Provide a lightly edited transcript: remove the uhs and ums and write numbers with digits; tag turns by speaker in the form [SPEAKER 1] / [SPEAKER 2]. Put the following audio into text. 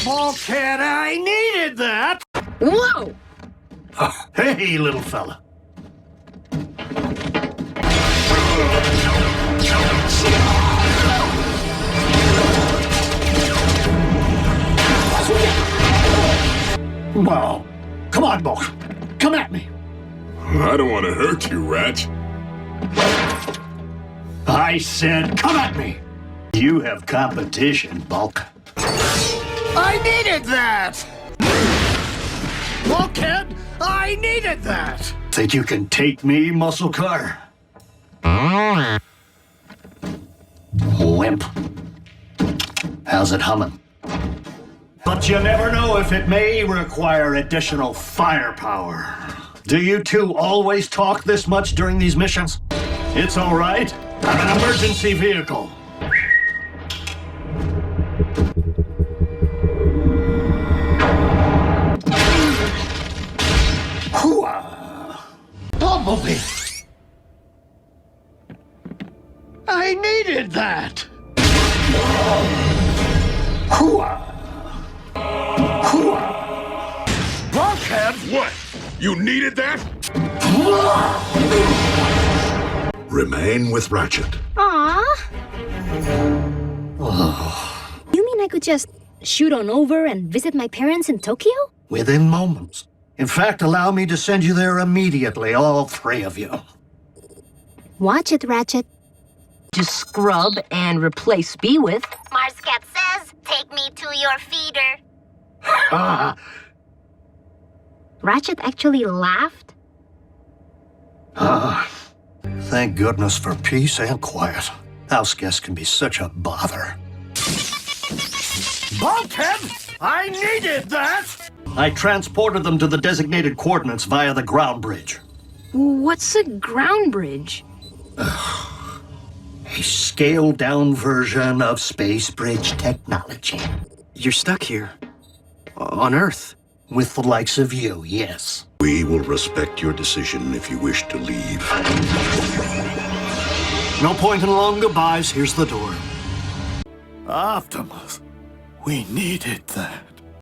[SPEAKER 1] Bulkhead, I needed that!
[SPEAKER 2] Whoa!
[SPEAKER 1] Hey, little fella. Well, come on, Bulk. Come at me.
[SPEAKER 3] I don't want to hurt you, Ratch.
[SPEAKER 1] I said, come at me. You have competition, Bulk. I needed that! Bulkhead, I needed that! Think you can take me, muscle car? Wimp. How's it humming? But you never know if it may require additional firepower. Do you two always talk this much during these missions? It's all right. I'm an emergency vehicle. Hooah! Bumblebee! I needed that! Hooah! Hooah! Bulkhead!
[SPEAKER 3] What? You needed that?
[SPEAKER 4] Remain with Ratchet.
[SPEAKER 2] Aww. You mean I could just shoot on over and visit my parents in Tokyo?
[SPEAKER 1] Within moments. In fact, allow me to send you there immediately, all three of you.
[SPEAKER 2] Watch it, Ratchet.
[SPEAKER 5] To scrub and replace be with.
[SPEAKER 6] Marscat says, take me to your feeder.
[SPEAKER 2] Ratchet actually laughed?
[SPEAKER 1] Thank goodness for peace and quiet. House guests can be such a bother. Bulkhead! I needed that! I transported them to the designated coordinates via the ground bridge.
[SPEAKER 5] What's a ground bridge?
[SPEAKER 1] A scaled-down version of space bridge technology.
[SPEAKER 7] You're stuck here. On Earth.
[SPEAKER 1] With the likes of you, yes.
[SPEAKER 4] We will respect your decision if you wish to leave.
[SPEAKER 1] No point in long goodbyes. Here's the door. Optimus, we needed that.